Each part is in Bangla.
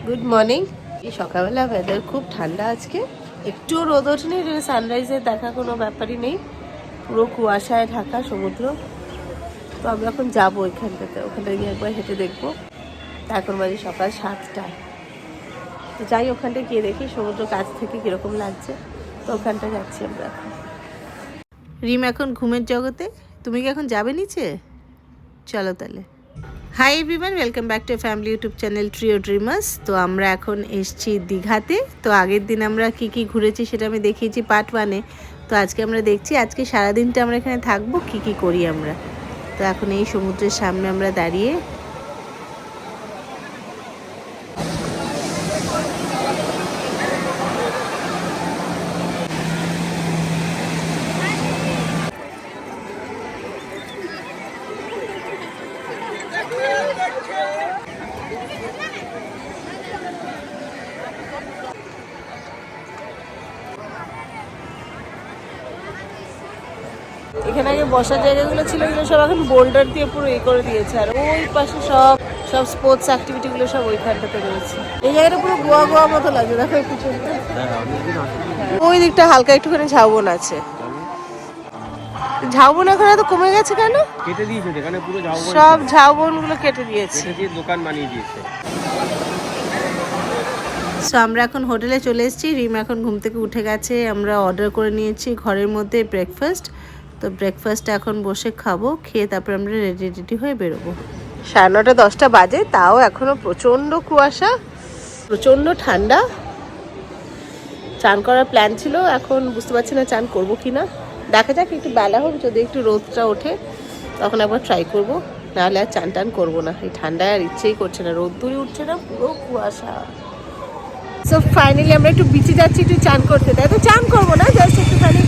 Good morning. এই সকালবেলা ওয়েদার খুব ঠান্ডা আজকে, একটু রোদ ওঠেনি, সানরাইজের দেখা কোনো ব্যাপারই নেই, পুরো কুয়াশায় ঢাকা সমুদ্র। তো আমরা এখন যাবো ওইখানটাতে, ওখানে গিয়ে একবার হেঁটে দেখবো। এখন বাজে সকাল 7টা। তো যাই ওখানটা গিয়ে দেখি সমুদ্র কাছ থেকে কীরকম লাগছে। তো ওখানটা যাচ্ছি আমরা এখন। রিম এখন ঘুমের জগতে, তুমি কি এখন যাবে নিচে? চলো তাহলে। Hi everyone, welcome back to family YouTube channel trio dreamers. তো আমরা এখন এসেছি দীঘাতে। তো আগের দিন আমরা কি ঘুরেছি সেটা আমি দেখিয়েছি পার্ট 1-এ। তো আজকে আমরা দেখছি আজকে সারাদিনটা আমরা এখানে থাকবো, কি করি আমরা। তো এখন এই সমুদ্রের সামনে আমরা দাঁড়িয়ে। এখানে আগে বসার জায়গাগুলো ছিল, এগুলো সব এখন বোল্ডার দিয়ে পুরো করে দিয়েছে। আর ওই পাশে সব স্পোর্টস অ্যাক্টিভিটিগুলো সব ওইখানটাতে রয়েছে। এই জায়গাটা পুরো গোয়া মতো লাগছে, দেখো পিছনে ওই দিকটা হালকা একটুখানি ঝাউবন আছে। ঝাউবন এখন এত কমে গেছে কেন? কেটে দিয়েছে, এখানে পুরো ঝাউবন, সব ঝাউবনগুলো কেটে দিয়েছে, কেটে দিয়ে দোকান বানিয়ে দিয়েছে। সো আমরা এখন হোটেলে চলে এসেছি। রিম এখন ঘুম থেকে উঠে গেছে। আমরা অর্ডার করে নিয়েছি ঘরের মধ্যে ব্রেকফাস্ট। তো ব্রেকফাস্ট এখন বসে খাবো, খেয়ে তারপর আমরা রেডি হয়ে বেরোবো। 9:30 10টা বাজে, তাও এখনো প্রচণ্ড কুয়াশা, প্রচণ্ড ঠান্ডা। চান করার প্ল্যান ছিল, এখন বুঝতে পারছি না চান করবো কি না। দেখা যাক, একটু বেলা হোক, যদি একটু রোদটা ওঠে তখন একবার ট্রাই করবো, নাহলে আর চান করবো না। এই ঠান্ডায় আর ইচ্ছেই করছে না, রোদ্দুরই উঠছে না, পুরো কুয়াশা। সো ফাইনালি আমরা একটু বিচে যাচ্ছি একটু চান করতে। তাই তো চান করবো না, জাস্ট একটুখানি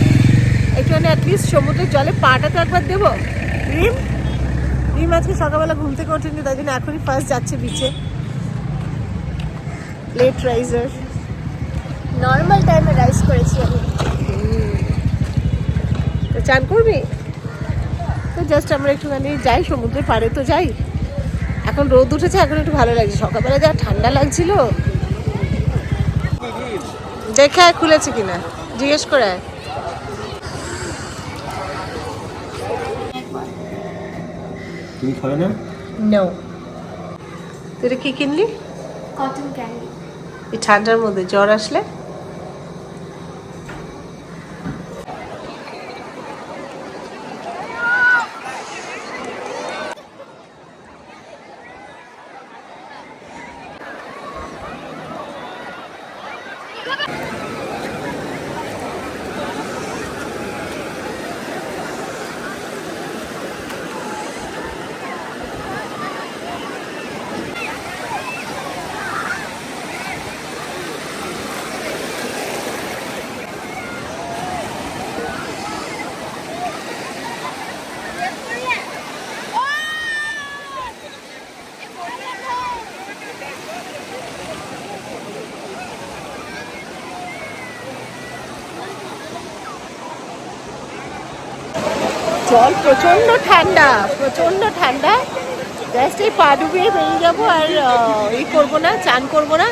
অ্যাটলিস্ট সমুদ্রের জলে পাটা তো একবার দেবো। রিম আজকে সকালবেলা ঘুম থেকে ওঠেনি, তাই জন্য এখনই ফার্স্ট যাচ্ছে বিচে। লেট রাইজার, নর্মাল টাইমে রাইস করেছি আমি। তো চান করবি? তো জাস্ট আমরা একটুখানি যাই সমুদ্রের পাড়ে, তো যাই। এখন রোদ উঠেছে, এখন একটু ভালো লাগছে। সকালবেলা যা ঠান্ডা লাগছিল। দেখে আয় খুলেছে কিনা, জিজ্ঞেস করে আয়। তুমি খাবে না? নো। তুই কি কিনলি? Cotton candy. এই ঠান্ডার মধ্যে জ্বর আসলে। জল প্রচণ্ড ঠান্ডা, প্রচণ্ড ঠান্ডা। জাস্ট এই পা ডুবিয়ে বেরিয়ে যাবো, আর এই করবো না, চান করবো না।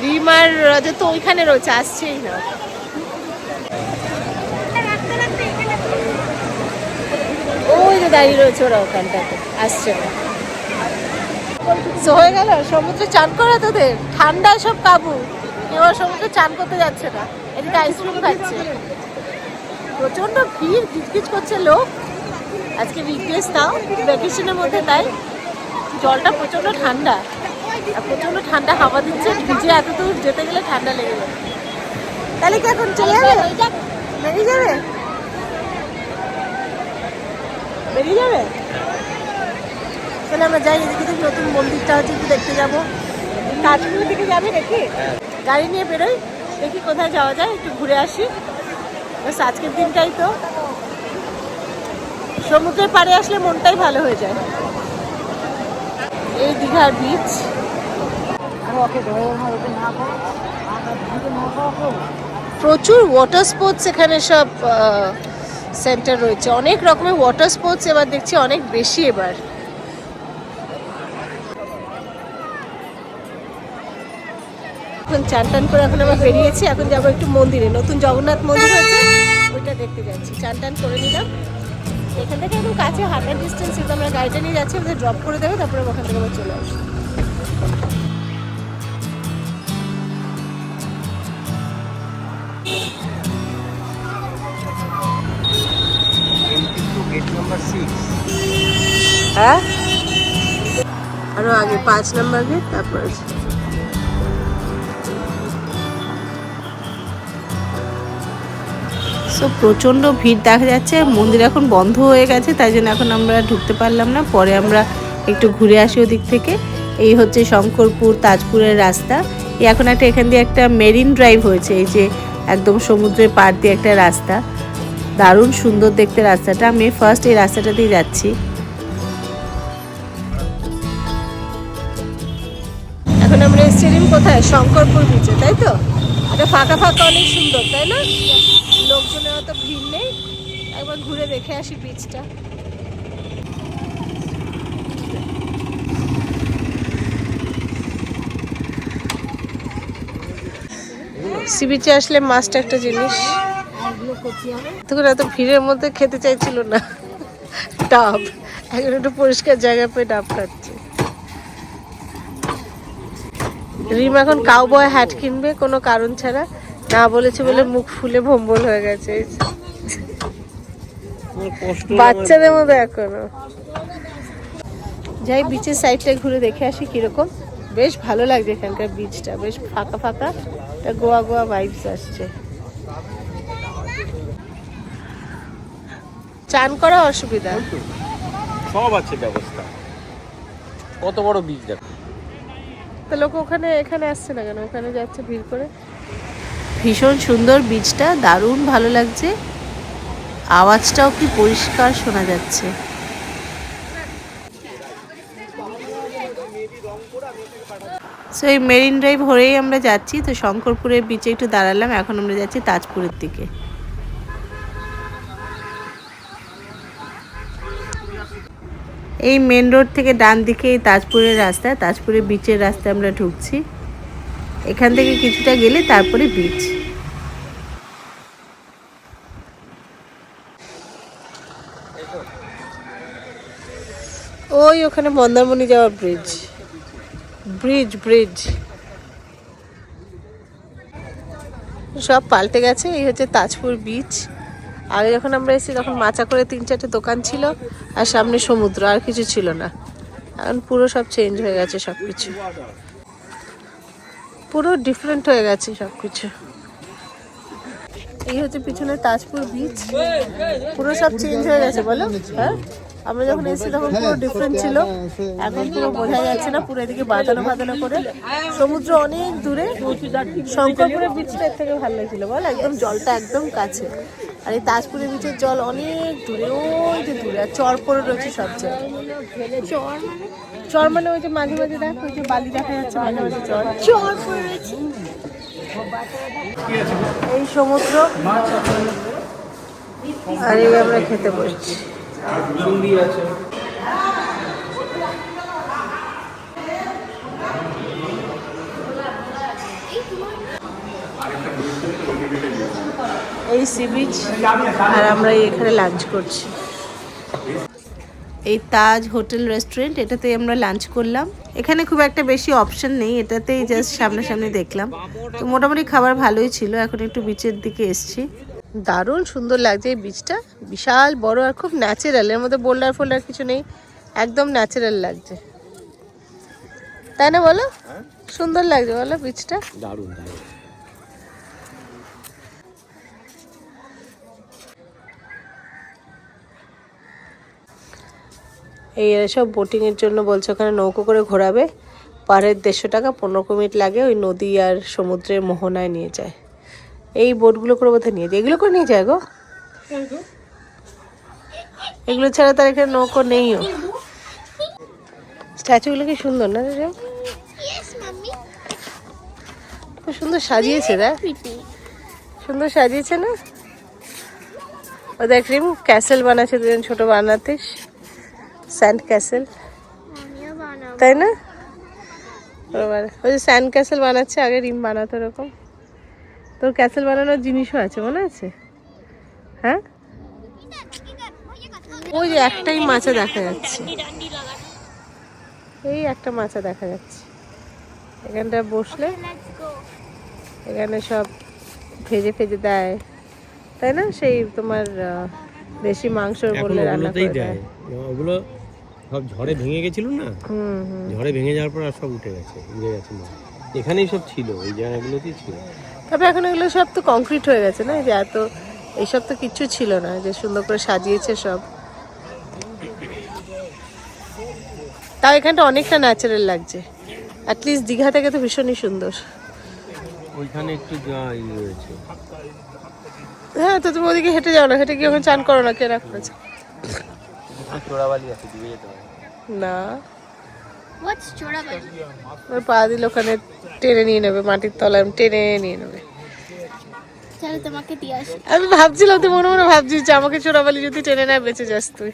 রিম আর রাজা তো ওইখানে রয়েছে, আসছেই না। ওই যে দাঁড়িয়ে রয়েছে ওরা ওখানটাতে, আসছে না। হয়ে গেল সমুদ্রে চান করা তোদের? ঠান্ডায় সব কাবু, কেউ আর সমুদ্রে চান করতে যাচ্ছে না, এদিকে আইসক্রিম খাচ্ছে। প্রচণ্ড ভিড়, কিচকিচ করছে লোক। আজকে উইকডেজ, তাও ভ্যাকেশনের মধ্যে, তাই জলটা প্রচণ্ড ঠান্ডা, আর প্রচণ্ড ঠান্ডা হাওয়া দিচ্ছে। ভিজে এত দূর যেতে গেলে ঠান্ডা লেগে যাবে। তাহলে কি এখন চলে যাবে? বেরিয়ে যাবে, বেরিয়ে যাবে। তাহলে আমরা যাই, এদিকে দেখি নতুন মন্দিরটা হচ্ছে, একটু দেখতে যাবো। কাশ্মীরের দিকে যাবে নাকি? গাড়ি নিয়ে বেরোই, দেখি কোথায় যাওয়া যায়, একটু ঘুরে আসি। বাস আজকের দিনটাই তো, সমুদ্রের পাড়ে আসলে মনটাই ভালো হয়ে যায়। এই দীঘার বিচ, প্রচুর ওয়াটার স্পোর্টস এখানে সব সেন্টার রয়েছে, অনেক রকমের ওয়াটার স্পোর্টস এবার দেখছি অনেক বেশি এবার। এখন চান টান করে এখন আমরা বেরিয়েছি, এখন যাবো একটু মন্দিরে, নতুন জগন্নাথ মন্দির হয়েছে ওইটা দেখতে যাচ্ছি। চান টান করে নিলাম, এখান থেকে একদম কাছে হাঁটার ডিস্টেন্স, কিন্তু আমরা গাড়িটা নিয়ে যাচ্ছি, আমাদের ড্রপ করে দেবে, তারপরে ওখান থেকে আবার চলে আসবো। Gate number 6। হ্যাঁ আরো আগে 5 নাম্বার গেট, তারপর সো প্রচণ্ড ভিড় দেখা যাচ্ছে। মন্দির এখন বন্ধ হয়ে গেছে, তাই জন্য এখন আমরা ঢুকতে পারলাম না, পরে আমরা একটু ঘুরে আসি ওদিক থেকে। এই হচ্ছে শঙ্করপুর তাজপুরের রাস্তা। এখন একটা এখান দিয়ে একটা মেরিন ড্রাইভ হয়েছে, এই যে একদম সমুদ্রের পাড় দিয়ে একটা রাস্তা, দারুণ সুন্দর দেখতে রাস্তাটা। আমি ফার্স্ট এই রাস্তাটা দিয়ে যাচ্ছি। এখন আমরা এসেছি কোথায়? শঙ্করপুর বিচে, তাই তো? এটা ফাঁকা ফাঁকা, অনেক সুন্দর, তাই না? লোকজনের অত ভিড় নেই, একবার ঘুরে দেখে আসি বিচটা। সি বিচে আসলে মাস্ট একটা জিনিস, তখন এত ভিড়ের মধ্যে খেতে চাইছিল না ডাব, এখন একটু পরিষ্কার জায়গা পেয়ে ডাব খাচ্ছে। রিম এখন কাউবয় হ্যাট কিনবে কোনো কারণ ছাড়া, না বলেছে বলে মুখ ফুলে ভম্বল হয়ে গেছে, বাচ্চাদের মতো এখনো। যাই বিচের সাইডটা ঘুরে দেখে আসি কিরকম। বেশ ভালো লাগছে এখানকার বিচটা, বেশ ফাঁকা ফাঁকা, একটা গোয়া গোয়া ভাইবস আসছে। চান করা অসুবিধা, সব আছে ব্যবস্থা। কত বড় বিচ দেখো। তো লোক ওখানে এখানে আসছে না কেন? ওখানে যাচ্ছে ভিড় করে। ভীষণ সুন্দর বিচটা, দারুণ ভালো লাগছে, আওয়াজটাও কি পরিষ্কার শোনা যাচ্ছে। সো এই মেরিন ড্রাইভ হয়েই আমরা যাচ্ছি। তো শঙ্করপুরের বিচে একটু দাঁড়ালাম, এখন আমরা যাচ্ছি তাজপুরের দিকে। এই মেন রোড থেকে ডান দিকে এই তাজপুরের রাস্তা, তাজপুরের বিচের রাস্তায় আমরা ঢুকছি। এখান থেকে কিছুটা গেলে তারপরে বিচ। ওই ওখানে মন্দারমণি যাওয়ার ব্রিজ, ব্রিজ সব পাল্টে গেছে। এই হচ্ছে তাজপুর বিচ। আগে যখন আমরা এসেছি তখন মাচা করে 3-4টে দোকান ছিল, আর সামনে সমুদ্র, আর কিছু ছিল না। এখন পুরো সব চেঞ্জ হয়ে গেছে, সব কিছু পুরো ডিফারেন্ট হয়ে গেছে সব কিছু। এই হচ্ছে পিছনে তাজপুর বিচ, পুরো সব চেঞ্জ হয়ে গেছে। বলো, হ্যাঁ আমরা যখন এসেছি তখন পুরো ডিফারেন্ট ছিল, এখন পুরো বোঝা যাচ্ছে না, পুরো এদিকে বাঁধানো করে সমুদ্র অনেক দূরে। শঙ্করপুরের বিচটা এর থেকে ভালো লাগছিল, বল, একদম জলটা একদম কাছে, আর এই তাজপুরের বিচের জল অনেক দূরে, ওই যে দূরে, আর চর পড়ে রয়েছে সব জায়গায়। চর মানে ওই যে মাঝে মাঝে দেখ, ওই যে বালি দেখা যাচ্ছে মাঝে মাঝে, চর পড়ে রয়েছে। এই সমুদ্র, আর এই আমরা খেতে বসছি। এই সি বিচ, আর আমরা এখানে লাঞ্চ করছি। এই তাজ হোটেল রেস্টুরেন্ট, এটাতেই আমরা লাঞ্চ করলাম। এখানে খুব একটা বেশি অপশন নেই, এটাতেই জাস্ট সামনাসামনি দেখলাম, তো মোটামুটি খাবার ভালোই ছিল। এখন একটু বিচের দিকে এসছি, দারুণ সুন্দর লাগছে এই বিচটা, বিশাল বড় আর খুব ন্যাচারাল, এর মধ্যে বোল্ডার ফোল্ডার কিছু নেই, একদম ন্যাচারাল লাগছে, তাই না বলো? সুন্দর লাগছে বলো বিচটা, দারুণ। এই সব বোটিংয়ের জন্য বলছে, ওখানে নৌকো করে ঘোরাবে, পার হেড 150 টাকা, 15 মিনিট লাগে, ওই নদী আর সমুদ্রের মোহনায় নিয়ে যায়। এই বোটগুলো করে বোধহয় নিয়ে যায়, এগুলো করে নিয়ে যায় গো, এগুলো ছাড়া তার এখানে নৌকো নেইও। স্ট্যাচুগুলো কি সুন্দর না রে, খুব সুন্দর সাজিয়েছে, দেখ সুন্দর সাজিয়েছে না? ও দেখ রিম, ক্যাসেল বানাচ্ছে দুজন ছোট বানাতিস, স্যান্ড ক্যাসেল, তাই না? ওই যে স্যান্ড ক্যাসেল বানাচ্ছে, আগে রিম বানাতো এরকম। তোর ক্যাসেল বানানোর জিনিসও আছে, মনে আছে? হ্যাঁ, ওই যে একটাই মাচা দেখা যাচ্ছে, এই একটা মাচা দেখা যাচ্ছে। এখানটা বসলে এখানে সব ভেজে ফেজে দেয়, তাই না? সেই তোমার দেশি মাংস বললে রান্না করে দেয়। ওগুলো সব ঝড়ে ভেঙে গেছিল না, ঝড়ে ভেঙে যাওয়ার পর আর সব উঠে গেছে, উড়ে গেছে না। এখানেই সব ছিল, এই জায়গাগুলোতেই ছিল। তবে এখন এগুলো সব তো কংক্রিট হয়ে গেছে না, যে এত এইসব তো কিচ্ছু ছিল না, যে সুন্দর করে সাজিয়েছে সব। তাও এখানটা অনেকটা ন্যাচারাল লাগছে, অ্যাটলিস্ট দীঘা থেকে তো ভীষণই সুন্দর। ওইখানে একটু রয়েছে। হ্যাঁ, তো তুমি ওদিকে হেঁটে যাও না, হেঁটে গিয়ে ওখানে চান করো না, কে রাখছে? চোরাবালি আছে, দিবে যেতে পারে না, হোয়াটস চোরাবালি? ওর পা দিল ওখানে, টেনে নিয়ে নেবে, মাটির তলায় টেনে নিয়ে নেবে। চলো তোমাকে দিয়ে আসি। আমি ভাবছিলাম, তুই মনে মনে ভাবছিস যে আমাকে চোরাবালি যদি টেনে নেয় বেঁচে যাস তুই।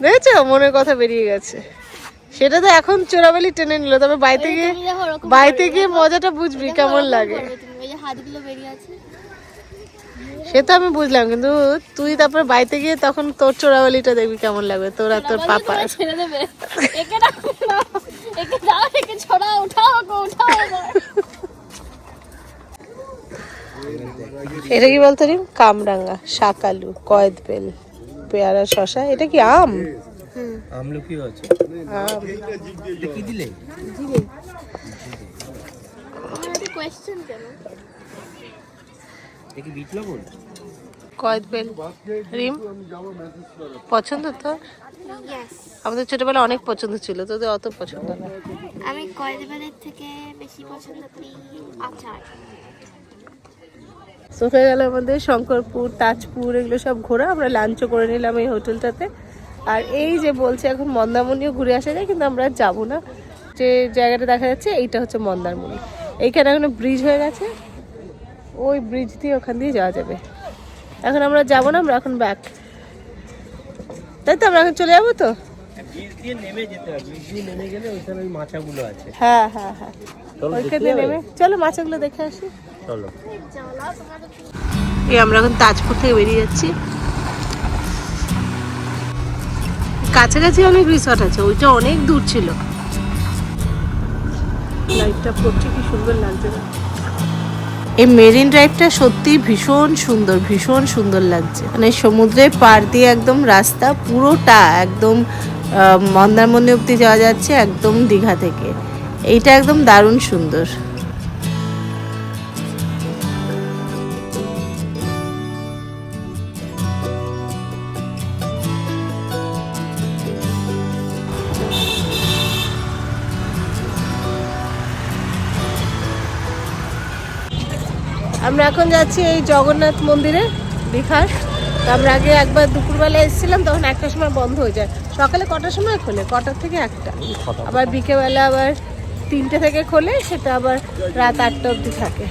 দেখেছো, মনের কথা বেরিয়ে গেছে। সেটা তো এখন চোরাবালি টেনে নিল, তবে বাড়িতে গিয়ে মজাটা বুঝবি কেমন লাগে। তুমি এই যে হাতগুলো বেরিয়ে আছে, সে তো আমি বুঝলাম, কিন্তু তুই তারপর বাড়িতে গিয়ে তখন তোর চোরাবালিটা দেখবি কেমন লাগবে, তোর আর তোর পাপা। ছেড়ে দেবে। একে রাখো না, একে দাও, একে ছড়া, উঠাও, উঠাও। এটা কি বলতো রিম? কামরাঙ্গা, শাকালু, কয়েদ বেল, পেয়ারা, শশা। এটা কি আম? আমলকি আছে। আম। এটা কি দিলে? আমার একটা কোয়েশ্চেন কেন? এটা কি বিট লবণ? কয়েদ বেল। রিম, পছন্দ তো? ইয়েস। আমাদের ছোটবেলা অনেক পছন্দ ছিল, তোদের অত পছন্দ না। আমি কয়েদবেলের থেকে বেশি পছন্দ করি আচার। তো হয়ে গেল আমাদের শঙ্করপুর, তাজপুর, এগুলো সব ঘোরা। আমরা লাঞ্চও করে নিলাম এই হোটেলটাতে। আর এই যে বলছে এখন মন্দারমণিও ঘুরে আসা যায়, কিন্তু আমরা যাবো না। যে জায়গাটা দেখা যাচ্ছে এইটা হচ্ছে মন্দারমণি। এইখানে এখন ব্রিজ হয়ে গেছে, ওই ব্রিজ দিয়ে ওখান দিয়ে যাওয়া যাবে। এখন আমরা যাবো না, আমরা এখন ব্যাক, তাই তো? আমরা এখন চলে যাবো তো। ব্রিজ দিয়ে নেমে যেতে হবে, ব্রিজ দিয়ে নেমে গেলে ওইখানে ওই মাচাগুলো আছে। হ্যাঁ হ্যাঁ হ্যাঁ, ওইখানে নেমে চলো মাছগুলো দেখে আসি। চলো। এই আমরা এখন তাজপুর থেকে বেরিয়ে যাচ্ছি। কাছাকাছি অনেক রিসর্ট আছে, ওইটা অনেক দূর ছিল। লাইটটা পড়ছে, কি সুন্দর লাগছে। এই মেরিন ড্রাইভটা সত্যি ভীষণ সুন্দর, ভীষণ সুন্দর লাগছে। মানে সমুদ্রের পাড় দিয়ে একদম রাস্তা পুরোটা একদম মন্দারমণি অব্দি যাওয়া যাচ্ছে, একদম দীঘা থেকে। এইটা একদম দারুণ সুন্দর। আমরা এখন যাচ্ছি এই জগন্নাথ মন্দিরে দীঘার। আমরা আগে একবার দুপুরবেলা এসেছিলাম, তখন একটার সময় বন্ধ হয়ে যায়। সকালে কটার সময় খোলে? কটার থেকে একটা। আবার বিকেলবেলা আবার 3টে থেকে খোলে, সেটা আবার রাত 8টা অবধি থাকে।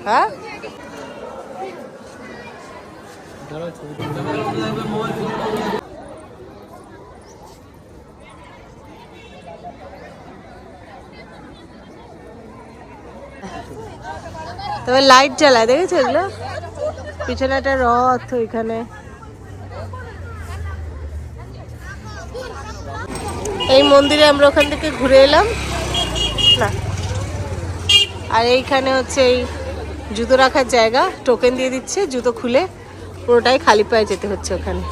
হ্যাঁ, তবে লাইট জ্বালায়, দেখেছো এগুলো? পিছনে একটা রথ, ওইখানে এই মন্দিরে আমরা ওখান থেকে ঘুরে এলাম না। আর এইখানে হচ্ছে এই জুতো রাখার জায়গা, টোকেন দিয়ে দিচ্ছে, জুতো খুলে পুরোটাই খালি পায়ে যেতে হচ্ছে ওখানে।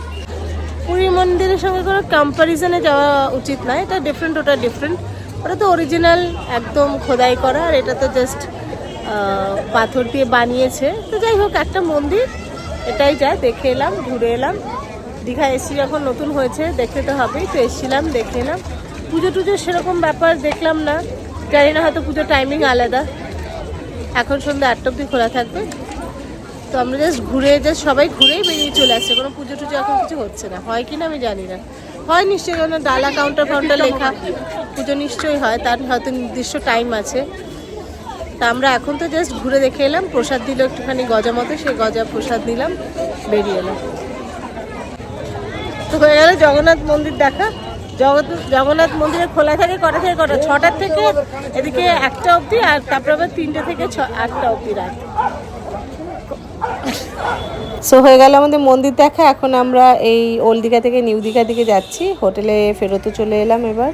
পুরী মন্দিরের সঙ্গে কোনো কম্প্যারিজনে যাওয়া উচিত না, এটা ডিফারেন্ট, ওটা ডিফারেন্ট। ওটা তো অরিজিনাল একদম খোদাই করা, আর এটা তো জাস্ট পাথর দিয়ে বানিয়েছে। তো যাই হোক, একটা মন্দির, এটাই যা দেখে এলাম, ঘুরে এলাম। দীঘা এসছি যখন, নতুন হয়েছে, দেখতে তো হবেই, তো এসছিলাম, দেখে এলাম। পুজো টুজো সেরকম ব্যাপার দেখলাম না, জানি না, হয়তো পুজো টাইমিং আলাদা। এখন সন্ধ্যা 8টা অবধি খোলা থাকবে। তো আমরা জাস্ট সবাই ঘুরেই বেরিয়ে চলে আসছে, কোনো পুজো টুজো এখন কিছু হচ্ছে না, হয় কিনা আমি জানি না, হয় নিশ্চয়ই, কোনো ডালা কাউন্টার ফাউন্টার লেখা পুজো নিশ্চয়ই হয়, তার হয়তো নির্দিষ্ট টাইম আছে। তা আমরা এখন তো জাস্ট ঘুরে দেখে এলাম, প্রসাদ দিল একটুখানি গজা মতো, সেই গজা প্রসাদ নিলাম, বেরিয়ে এলাম। তো হয়ে গেল জগন্নাথ মন্দির দেখা। জগন্নাথ মন্দিরে খোলা থাকে কটা থেকে কটা? 6টার থেকে এদিকে 1টা অবধি, আর তারপর আবার 3টে থেকে 8টা অবধি রাত। সো হয়ে গেল আমাদের মন্দির দেখা। এখন আমরা এই ওল্ড দীঘা থেকে নিউ দীঘার দিকে যাচ্ছি, হোটেলে ফেরতে চলে এলাম এবার।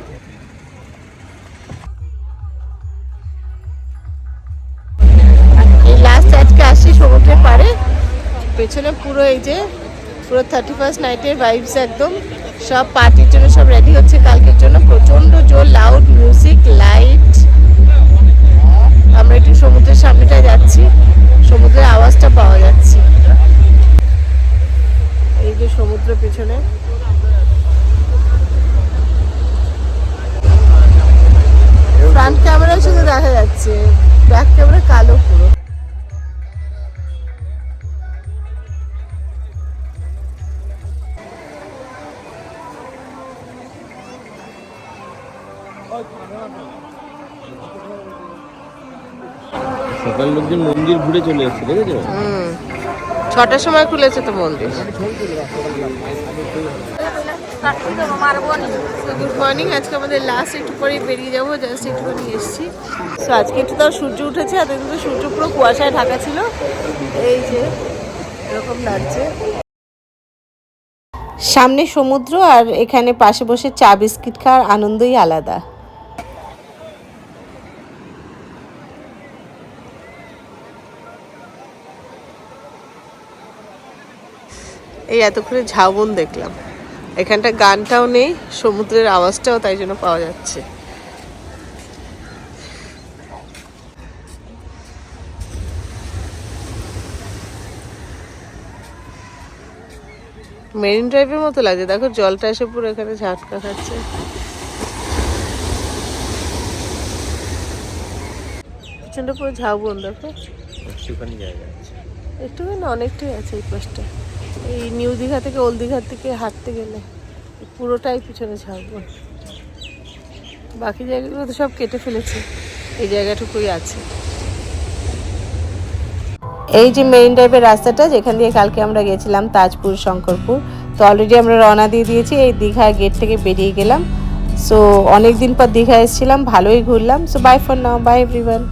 এই লাস্ট আজকে আসছি সমুদ্রের পাড়ে, পেছনে পুরো এই যে পুরো 31st নাইটের ভাইবস, একদম সব পার্টির জন্য সব রেডি হচ্ছে কালকের জন্য, প্রচন্ড জোর লাউড মিউজিক, লাইট। আমরা একটু সমুদ্রের সামনেটায় যাচ্ছি, সমুদ্রের আওয়াজটা পাওয়া যাচ্ছে। এই যে সমুদ্র পেছনে, ফ্রন্ট ক্যামেরা শুধু দেখা যাচ্ছে, ব্যাক ক্যামেরা কালো পুরো। সকাল লোকজন মন্দির ঘুরে চলে এসেছে, দেখেছো? 6টার সময় খুলেছে তো মন্দির। গুড মর্নিং, আজকে আমাদের লাস্ট, একটু পরে বেরিয়ে যাবো, জাস্ট একটুখানি এসেছি। তো আজকে একটু তাও সূর্য উঠেছে, আর কিন্তু সূর্য পুরো কুয়াশায় ঢাকা ছিল, এই যে এরকম লাগছে। সামনে সমুদ্র, আর এখানে পাশে বসে চা বিস্কিট খাওয়ার আনন্দই আলাদা। এই এতক্ষণে ঝাউবন দেখলাম, এখানটা গানটাও নেই, সমুদ্রের আওয়াজটাও তাই জন্য পাওয়া যাচ্ছে। মেরিন ড্রাইভের মতো লাগে, দেখো জলটা এসে পুরো এখানে ঝাটকা খাচ্ছে। পিছনটা পুরো ঝাউবন, দেখো একটুখানি জায়গা আছে, একটুখানি অনেকটাই আছে এই পাশটা। এই নিউ দীঘা থেকে ওল্ড দীঘার দিকে হাঁটতে গেলে পুরোটাই পিছনে ঝাউবন, বাকি জায়গাগুলো তো সব কেটে ফেলেছে, এই জায়গাটুকুই আছে। এই যে মেরিন ড্রাইভের রাস্তাটা, যেখান দিয়ে কালকে আমরা গেছিলাম তাজপুর, শঙ্করপুর, তো অলরেডি আমরা রওনা দিয়ে দিয়েছি, এই দীঘা গেট থেকে বেরিয়ে গেলাম। সো অনেক দিন পর দীঘা এসেছিলাম, ভালোই ঘুরলাম। So bye for now, bye everyone.